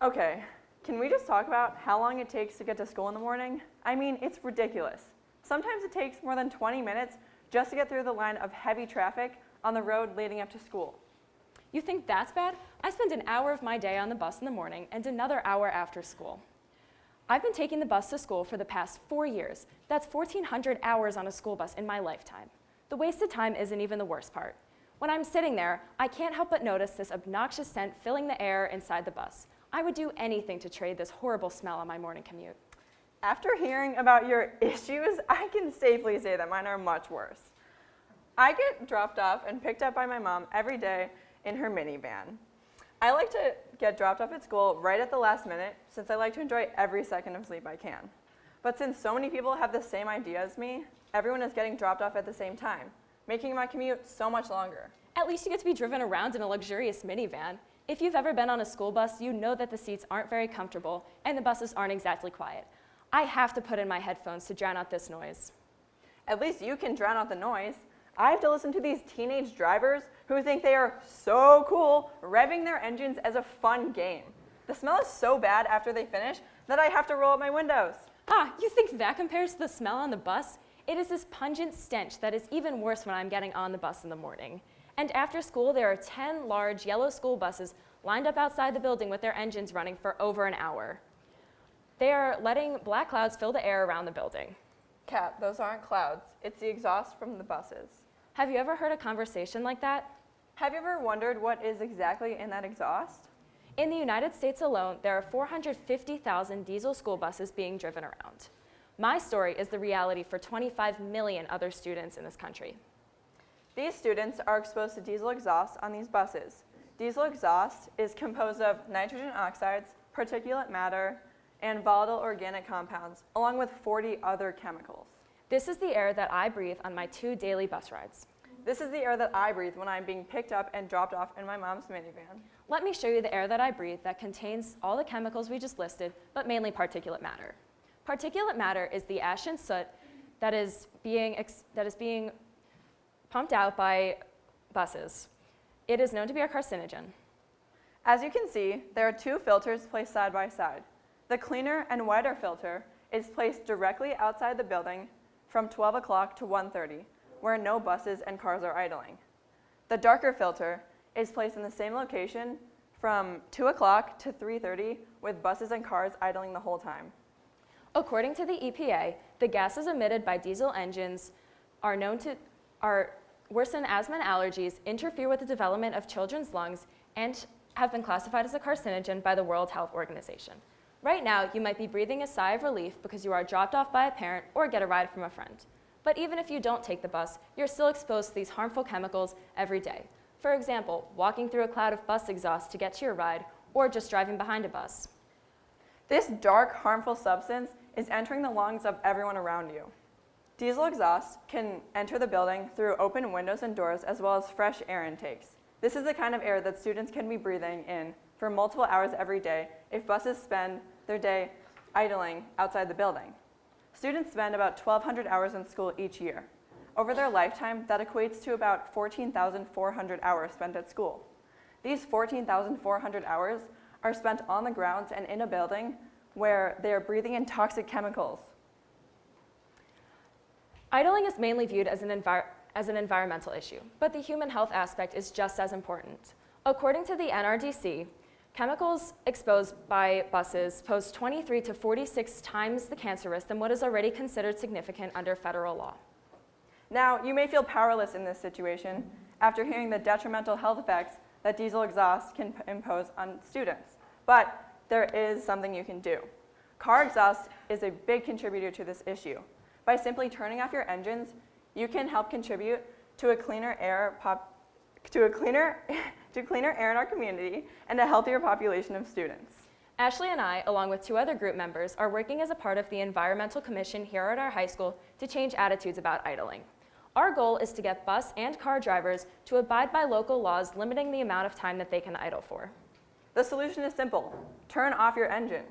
Okay, can we just talk about how long it takes to get to school in the morning? I mean, it's ridiculous. Sometimes it takes more than 20 minutes just to get through the line of heavy traffic on the road leading up to school. You think that's bad? I spend an hour of my day on the bus in the morning and another hour after school. I've been taking the bus to school for the past 4 years. That's 1,400 hours on a school bus in my lifetime. The wasted time isn't even the worst part. When I'm sitting there, I can't help but notice this obnoxious scent filling the air inside the bus. I would do anything to trade this horrible smell on my morning commute. After hearing about your issues, I can safely say that mine are much worse. I get dropped off and picked up by my mom every day in her minivan. I like to get dropped off at school right at the last minute since I like to enjoy every second of sleep I can. But since so many people have the same idea as me, everyone is getting dropped off at the same time, making my commute so much longer. At least you get to be driven around in a luxurious minivan. If you've ever been on a school bus, you know that the seats aren't very comfortable and the buses aren't exactly quiet. I have to put in my headphones to drown out this noise. At least you can drown out the noise. I have to listen to these teenage drivers who think they are so cool, revving their engines as a fun game. The smell is so bad after they finish that I have to roll up my windows. Ah, you think that compares to the smell on the bus? It is this pungent stench that is even worse when I'm getting on the bus in the morning. And after school, there are 10 large yellow school buses lined up outside the building with their engines running for over an hour. They are letting black clouds fill the air around the building. Kat, those aren't clouds. It's the exhaust from the buses. Have you ever heard a conversation like that? Have you ever wondered what is exactly in that exhaust? In the United States alone, there are 450,000 diesel school buses being driven around. My story is the reality for 25 million other students in this country. These students are exposed to diesel exhaust on these buses. Diesel exhaust is composed of nitrogen oxides, particulate matter, and volatile organic compounds, along with 40 other chemicals. This is the air that I breathe on my 2 daily bus rides. This is the air that I breathe when I'm being picked up and dropped off in my mom's minivan. Let me show you the air that I breathe that contains all the chemicals we just listed, but mainly particulate matter. Particulate matter is the ash and soot that is being pumped out by buses. It is known to be a carcinogen. As you can see, there are 2 filters placed side by side. The cleaner and wider filter is placed directly outside the building from 12 o'clock to 1:30, where no buses and cars are idling. The darker filter is placed in the same location from 2 o'clock to 3:30, with buses and cars idling the whole time. According to the EPA, the gases emitted by diesel engines are known to worsen asthma and allergies, interfere with the development of children's lungs, and have been classified as a carcinogen by the World Health Organization. Right now, you might be breathing a sigh of relief because you are dropped off by a parent or get a ride from a friend. But even if you don't take the bus, you're still exposed to these harmful chemicals every day. For example, walking through a cloud of bus exhaust to get to your ride, or just driving behind a bus. This dark, harmful substance is entering the lungs of everyone around you. Diesel exhaust can enter the building through open windows and doors as well as fresh air intakes. This is the kind of air that students can be breathing in for multiple hours every day if buses spend their day idling outside the building. Students spend about 1,200 hours in school each year. Over their lifetime, that equates to about 14,400 hours spent at school. These 14,400 hours are spent on the grounds and in a building where they are breathing in toxic chemicals. Idling is mainly viewed as an environmental issue, but the human health aspect is just as important. According to the NRDC, chemicals exposed by buses pose 23 to 46 times the cancer risk than what is already considered significant under federal law. Now, you may feel powerless in this situation after hearing the detrimental health effects that diesel exhaust can impose on students, but there is something you can do. Car exhaust is a big contributor to this issue. By simply turning off your engines, you can help contribute to cleaner air in our community and a healthier population of students. Ashley and I, along with 2 other group members, are working as a part of the Environmental Commission here at our high school to change attitudes about idling. Our goal is to get bus and car drivers to abide by local laws limiting the amount of time that they can idle for. The solution is simple. Turn off your engine.